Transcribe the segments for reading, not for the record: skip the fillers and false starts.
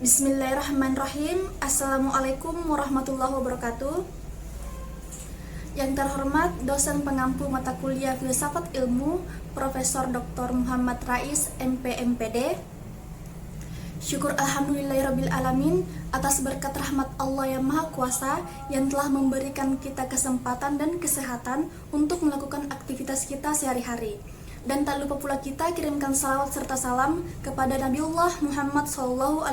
Bismillahirrahmanirrahim. Assalamualaikum warahmatullahi wabarakatuh. Yang terhormat dosen pengampu mata kuliah Filsafat Ilmu Profesor Dr. Muhammad Rais MP MPD. Syukur alhamdulillahirabbil alamin atas berkat rahmat Allah yang Maha Kuasa yang telah memberikan kita kesempatan dan kesehatan untuk melakukan aktivitas kita sehari-hari. Dan tak lupa pula kita kirimkan salawat serta salam kepada Nabiullah Muhammad SAW.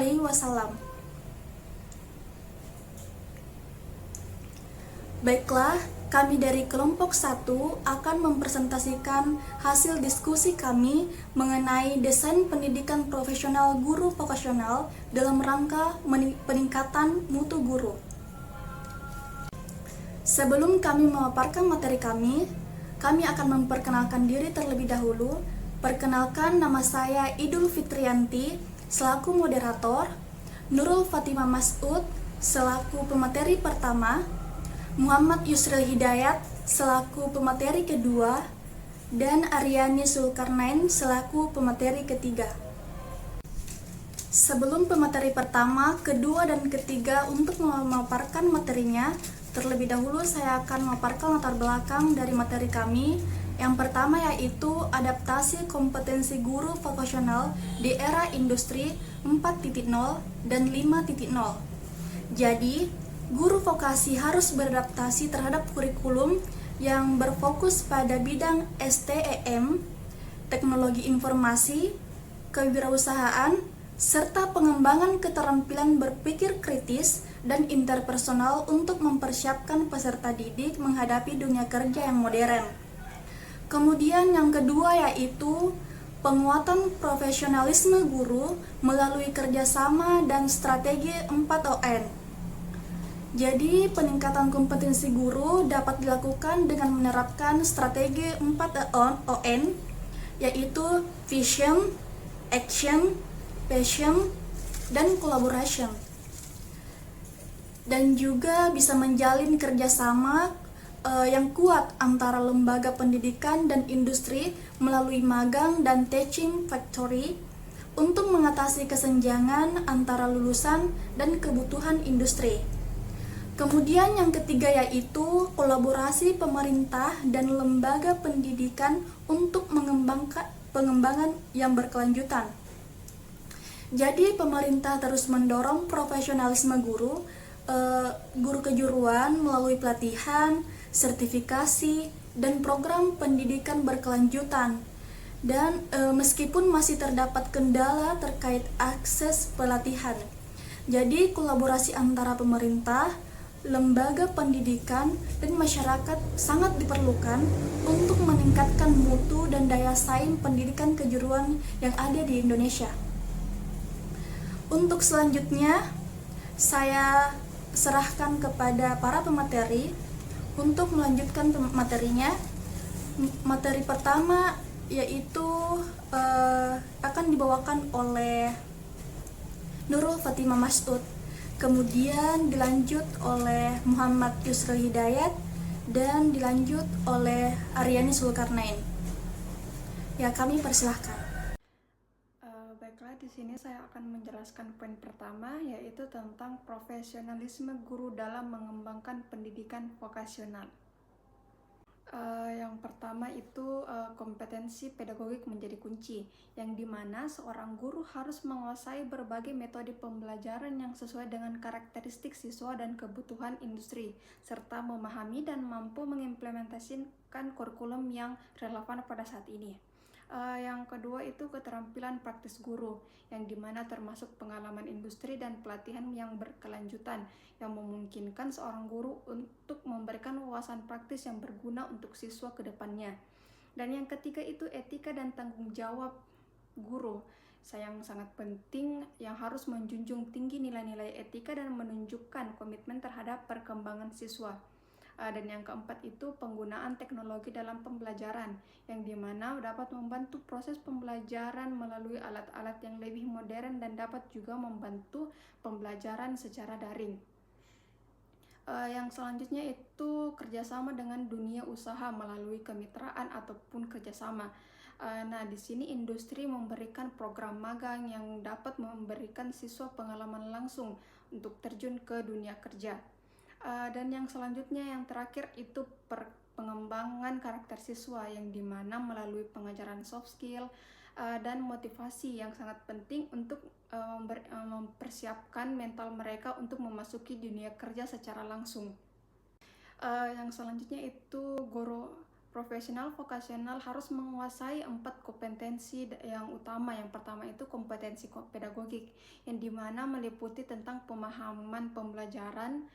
Baiklah, kami dari kelompok 1 akan mempresentasikan hasil diskusi kami mengenai desain pendidikan profesional guru vokasional dalam rangka peningkatan mutu guru. Sebelum kami memaparkan materi kami akan memperkenalkan diri terlebih dahulu. Perkenalkan, nama saya Idul Fitrianti selaku moderator, Nurul Fatimah Mas'ud selaku pemateri pertama, Muhammad Yusril Hidayat selaku pemateri kedua, dan Aryani Zulkarnain selaku pemateri ketiga. Sebelum pemateri pertama, kedua, dan ketiga untuk memaparkan materinya, terlebih dahulu saya akan memaparkan latar belakang dari materi kami. Yang pertama yaitu adaptasi kompetensi guru vokasional di era industri 4.0 dan 5.0. Jadi, guru vokasi harus beradaptasi terhadap kurikulum yang berfokus pada bidang STEM, teknologi informasi, kewirausahaan, serta pengembangan keterampilan berpikir kritis dan interpersonal untuk mempersiapkan peserta didik menghadapi dunia kerja yang modern. Kemudian yang kedua yaitu penguatan profesionalisme guru melalui kerjasama dan strategi 4ON. Jadi peningkatan kompetensi guru dapat dilakukan dengan menerapkan strategi 4ON, yaitu vision, action, passion, dan collaboration. Dan juga bisa menjalin kerjasama yang kuat antara lembaga pendidikan dan industri melalui magang dan teaching factory untuk mengatasi kesenjangan antara lulusan dan kebutuhan industri. Kemudian yang ketiga yaitu kolaborasi pemerintah dan lembaga pendidikan untuk pengembangan yang berkelanjutan. Jadi pemerintah terus mendorong profesionalisme guru kejuruan melalui pelatihan, sertifikasi, dan program pendidikan berkelanjutan. Dan meskipun masih terdapat kendala terkait akses pelatihan, jadi kolaborasi antara pemerintah, lembaga pendidikan, dan masyarakat sangat diperlukan untuk meningkatkan mutu dan daya saing pendidikan kejuruan yang ada di Indonesia. Untuk selanjutnya, saya serahkan kepada para pemateri untuk melanjutkan materinya. Materi pertama yaitu akan dibawakan oleh Nurul Fatimah Mas'ud, kemudian dilanjut oleh Muhammad Yusril Hidayat, dan dilanjut oleh Aryani Zulkarnain. Ya, kami persilahkan. Baiklah, di sini saya akan menjelaskan poin pertama, yaitu tentang profesionalisme guru dalam mengembangkan pendidikan vokasional. Yang pertama itu kompetensi pedagogik menjadi kunci, yang dimana seorang guru harus menguasai berbagai metode pembelajaran yang sesuai dengan karakteristik siswa dan kebutuhan industri, serta memahami dan mampu mengimplementasikan kurikulum yang relevan pada saat ini. Yang kedua itu keterampilan praktis guru, yang dimana termasuk pengalaman industri dan pelatihan yang berkelanjutan, yang memungkinkan seorang guru untuk memberikan wawasan praktis yang berguna untuk siswa ke depannya. Dan yang ketiga itu etika dan tanggung jawab guru, yang sangat penting, yang harus menjunjung tinggi nilai-nilai etika dan menunjukkan komitmen terhadap perkembangan siswa. Dan yang keempat itu penggunaan teknologi dalam pembelajaran, yang dimana dapat membantu proses pembelajaran melalui alat-alat yang lebih modern dan dapat juga membantu pembelajaran secara daring. Yang selanjutnya itu kerjasama dengan dunia usaha melalui kemitraan ataupun kerjasama. Nah, di sini industri memberikan program magang yang dapat memberikan siswa pengalaman langsung untuk terjun ke dunia kerja. Dan yang selanjutnya, yang terakhir itu pengembangan karakter siswa, yang dimana melalui pengajaran soft skill dan motivasi yang sangat penting untuk mempersiapkan mental mereka untuk memasuki dunia kerja secara langsung. Yang selanjutnya itu guru profesional vokasional harus menguasai 4 kompetensi yang utama. Yang pertama itu kompetensi pedagogik, yang dimana meliputi tentang pemahaman pembelajaran,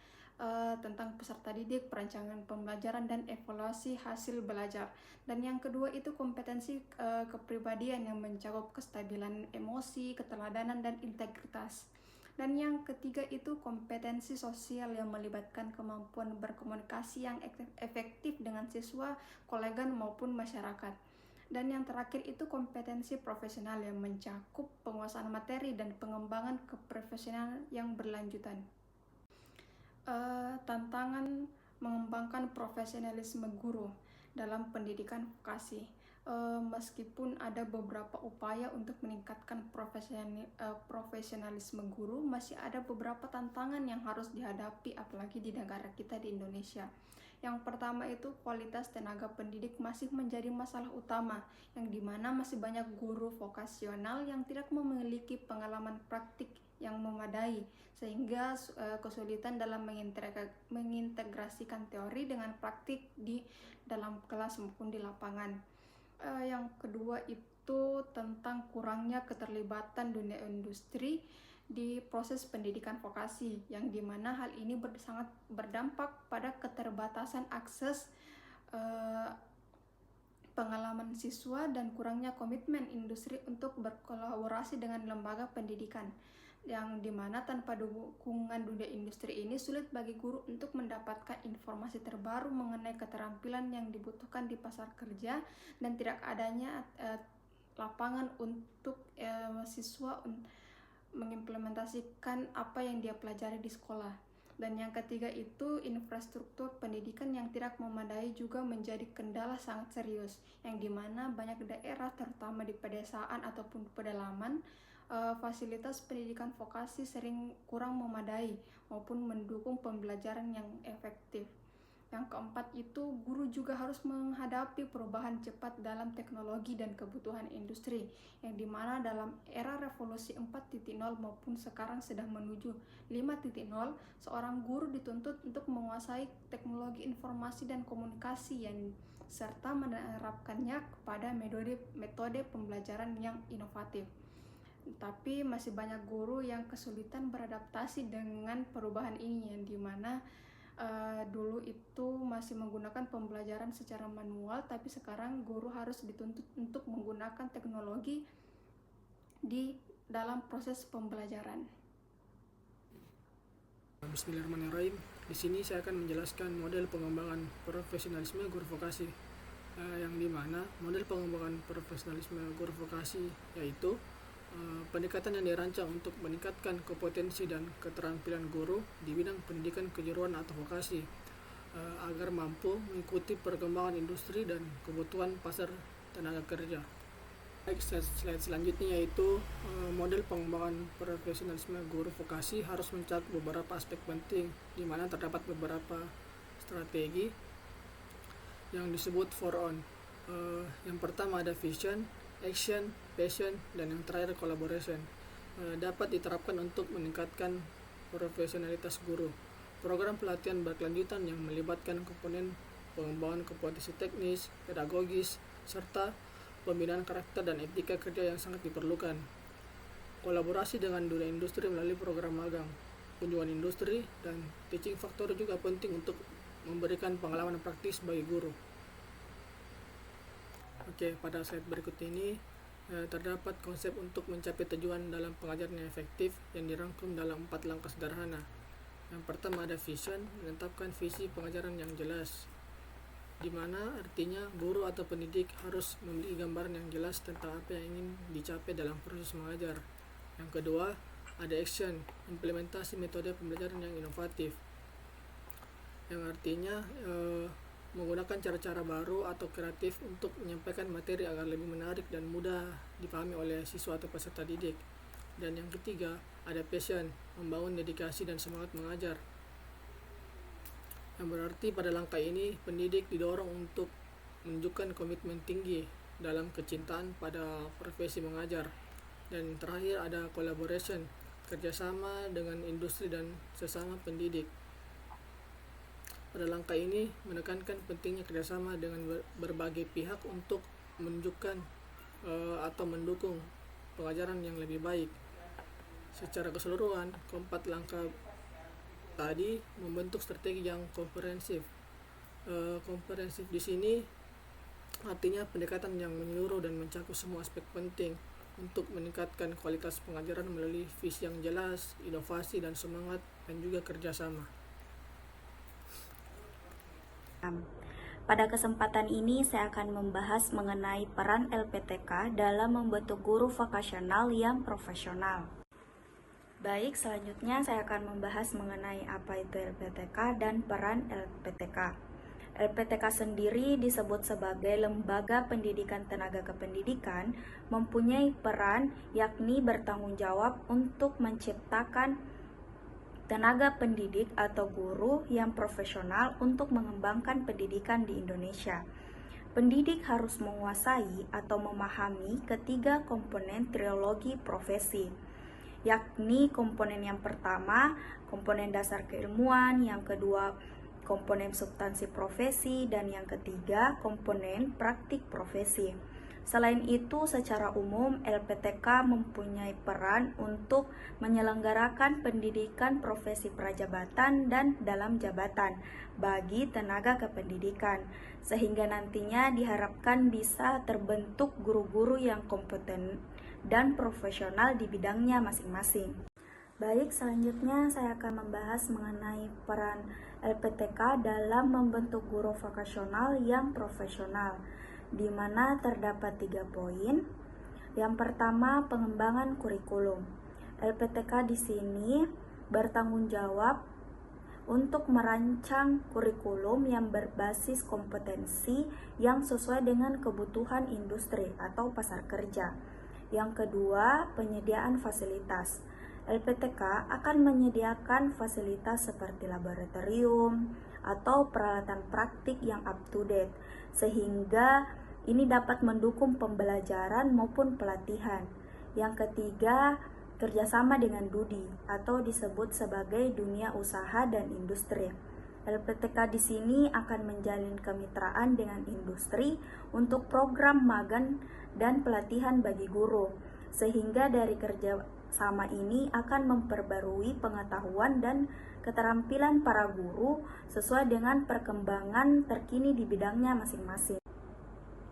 tentang peserta didik, perancangan pembelajaran, dan evaluasi hasil belajar. Dan yang kedua itu kompetensi kepribadian yang mencakup kestabilan emosi, keteladanan, dan integritas. Dan yang ketiga itu kompetensi sosial yang melibatkan kemampuan berkomunikasi yang efektif dengan siswa, kolega, maupun masyarakat. Dan yang terakhir itu kompetensi profesional yang mencakup penguasaan materi dan pengembangan keprofesionalan yang berlanjutan. Tantangan mengembangkan profesionalisme guru dalam pendidikan vokasi. Meskipun ada beberapa upaya untuk meningkatkan profesionalisme guru, masih ada beberapa tantangan yang harus dihadapi, apalagi di negara kita di Indonesia. Yang pertama itu kualitas tenaga pendidik masih menjadi masalah utama, yang dimana masih banyak guru vokasional yang tidak memiliki pengalaman praktik yang memadai, sehingga kesulitan dalam mengintegrasikan teori dengan praktik di dalam kelas maupun di lapangan. Yang kedua itu tentang kurangnya keterlibatan dunia industri di proses pendidikan vokasi, yang dimana hal ini sangat berdampak pada keterbatasan akses pengalaman siswa dan kurangnya komitmen industri untuk berkolaborasi dengan lembaga pendidikan, yang dimana tanpa dukungan dunia industri ini sulit bagi guru untuk mendapatkan informasi terbaru mengenai keterampilan yang dibutuhkan di pasar kerja, dan tidak adanya lapangan untuk siswa mengimplementasikan apa yang dia pelajari di sekolah. Dan yang ketiga itu infrastruktur pendidikan yang tidak memadai juga menjadi kendala sangat serius, yang dimana banyak daerah terutama di pedesaan ataupun pedalaman, fasilitas pendidikan vokasi sering kurang memadai maupun mendukung pembelajaran yang efektif. Yang keempat itu guru juga harus menghadapi perubahan cepat dalam teknologi dan kebutuhan industri, yang dimana dalam era revolusi 4.0 maupun sekarang sedang menuju 5.0, seorang guru dituntut untuk menguasai teknologi informasi dan komunikasi serta menerapkannya kepada metode pembelajaran yang inovatif. Tapi masih banyak guru yang kesulitan beradaptasi dengan perubahan ini, yang dimana dulu itu masih menggunakan pembelajaran secara manual, tapi sekarang guru harus dituntut untuk menggunakan teknologi di dalam proses pembelajaran. Bismillahirrahmanirrahim. Di sini saya akan menjelaskan model pengembangan profesionalisme guru vokasi, yang dimana model pengembangan profesionalisme guru vokasi yaitu pendekatan yang dirancang untuk meningkatkan kompetensi dan keterampilan guru di bidang pendidikan kejuruan atau vokasi agar mampu mengikuti perkembangan industri dan kebutuhan pasar tenaga kerja. Slide selanjutnya yaitu model pengembangan profesionalisme guru vokasi harus mencakup beberapa aspek penting, di mana terdapat beberapa strategi yang disebut 4On. Yang pertama ada vision, action, passion, dan yang terakhir collaboration. Dapat diterapkan untuk meningkatkan profesionalitas guru. Program pelatihan berkelanjutan yang melibatkan komponen pengembangan kompetensi teknis, pedagogis, serta pembinaan karakter dan etika kerja yang sangat diperlukan. Kolaborasi dengan dunia industri melalui program magang, kunjungan industri, dan teaching factory juga penting untuk memberikan pengalaman praktis bagi guru. Oke, pada slide berikut ini terdapat konsep untuk mencapai tujuan dalam pengajaran yang efektif yang dirangkum dalam 4 langkah sederhana. Yang pertama ada vision, menetapkan visi pengajaran yang jelas, di mana artinya guru atau pendidik harus memiliki gambaran yang jelas tentang apa yang ingin dicapai dalam proses mengajar. Yang kedua ada action, implementasi metode pembelajaran yang inovatif, yang artinya menggunakan cara-cara baru atau kreatif untuk menyampaikan materi agar lebih menarik dan mudah dipahami oleh siswa atau peserta didik. Dan yang ketiga, ada passion, membangun dedikasi dan semangat mengajar. Yang berarti pada langkah ini, pendidik didorong untuk menunjukkan komitmen tinggi dalam kecintaan pada profesi mengajar. Dan terakhir ada collaboration, kerjasama dengan industri dan sesama pendidik. Pada langkah ini menekankan pentingnya kerjasama dengan berbagai pihak untuk menunjukkan atau mendukung pengajaran yang lebih baik. Secara keseluruhan, keempat langkah tadi membentuk strategi yang komprehensif. Komprehensif di sini artinya pendekatan yang menyeluruh dan mencakup semua aspek penting untuk meningkatkan kualitas pengajaran melalui visi yang jelas, inovasi dan semangat, dan juga kerjasama. Pada kesempatan ini saya akan membahas mengenai peran LPTK dalam membentuk guru vokasional yang profesional. Baik, selanjutnya saya akan membahas mengenai apa itu LPTK dan peran LPTK. LPTK sendiri disebut sebagai Lembaga Pendidikan Tenaga Kependidikan, mempunyai peran yakni bertanggung jawab untuk menciptakan tenaga pendidik atau guru yang profesional untuk mengembangkan pendidikan di Indonesia. Pendidik harus menguasai atau memahami ketiga komponen trilogi profesi, yakni komponen yang pertama, komponen dasar keilmuan, yang kedua, komponen substansi profesi, dan yang ketiga, komponen praktik profesi. Selain itu, secara umum, LPTK mempunyai peran untuk menyelenggarakan pendidikan profesi prajabatan dan dalam jabatan bagi tenaga kependidikan, sehingga nantinya diharapkan bisa terbentuk guru-guru yang kompeten dan profesional di bidangnya masing-masing. Baik, selanjutnya saya akan membahas mengenai peran LPTK dalam membentuk guru vokasional yang profesional, di mana terdapat 3 poin. Yang pertama, pengembangan kurikulum. LPTK di sini bertanggung jawab untuk merancang kurikulum yang berbasis kompetensi yang sesuai dengan kebutuhan industri atau pasar kerja. Yang kedua, penyediaan fasilitas. LPTK akan menyediakan fasilitas seperti laboratorium atau peralatan praktik yang up to date, sehingga ini dapat mendukung pembelajaran maupun pelatihan. Yang ketiga, kerjasama dengan DUDI atau disebut sebagai dunia usaha dan industri. LPTK di sini akan menjalin kemitraan dengan industri untuk program magang dan pelatihan bagi guru, sehingga dari kerja sama ini akan memperbarui pengetahuan dan keterampilan para guru sesuai dengan perkembangan terkini di bidangnya masing-masing.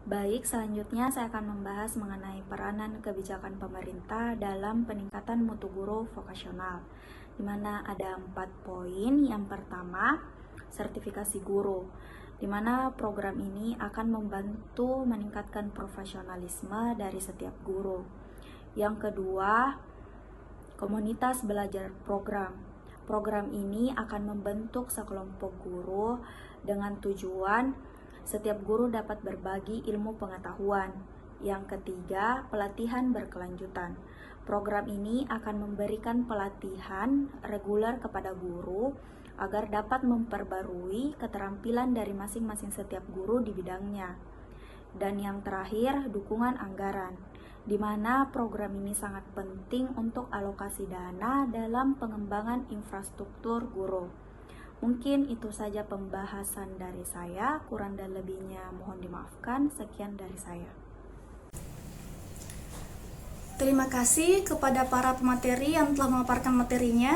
Baik, selanjutnya saya akan membahas mengenai peranan kebijakan pemerintah dalam peningkatan mutu guru vokasional, di mana ada 4 poin. Yang pertama, sertifikasi guru, di mana program ini akan membantu meningkatkan profesionalisme dari setiap guru. Yang kedua, komunitas belajar program. Program ini akan membentuk sekelompok guru dengan tujuan setiap guru dapat berbagi ilmu pengetahuan. Yang ketiga, pelatihan berkelanjutan. Program ini akan memberikan pelatihan reguler kepada guru agar dapat memperbarui keterampilan dari masing-masing setiap guru di bidangnya. Dan yang terakhir, dukungan anggaran, di mana program ini sangat penting untuk alokasi dana dalam pengembangan infrastruktur guru. Mungkin itu saja pembahasan dari saya, kurang dan lebihnya mohon dimaafkan. Sekian dari saya. Terima kasih kepada para pemateri yang telah memaparkan materinya.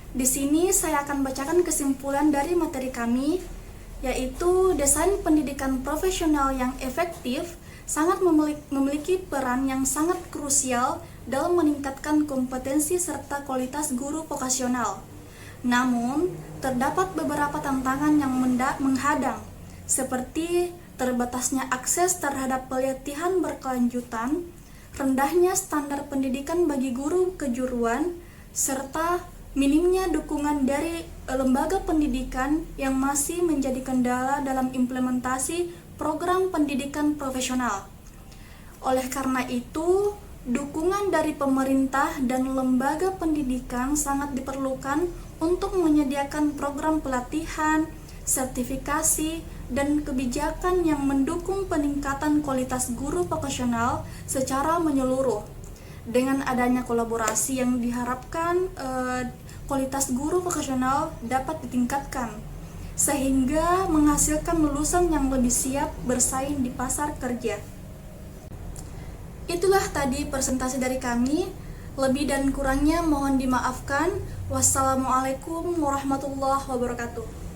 Di sini saya akan bacakan kesimpulan dari materi kami, yaitu desain pendidikan profesional yang efektif sangat memiliki peran yang sangat krusial dalam meningkatkan kompetensi serta kualitas guru vokasional. Namun, terdapat beberapa tantangan yang menghadang, seperti terbatasnya akses terhadap pelatihan berkelanjutan, rendahnya standar pendidikan bagi guru kejuruan, serta minimnya dukungan dari lembaga pendidikan yang masih menjadi kendala dalam implementasi program pendidikan profesional. Oleh karena itu, dukungan dari pemerintah dan lembaga pendidikan sangat diperlukan untuk menyediakan program pelatihan, sertifikasi, dan kebijakan yang mendukung peningkatan kualitas guru vokasional secara menyeluruh. Dengan adanya kolaborasi yang diharapkan, kualitas guru vokasional dapat ditingkatkan, sehingga menghasilkan lulusan yang lebih siap bersaing di pasar kerja. Itulah tadi presentasi dari kami. Lebih dan kurangnya mohon dimaafkan. Wassalamualaikum warahmatullahi wabarakatuh.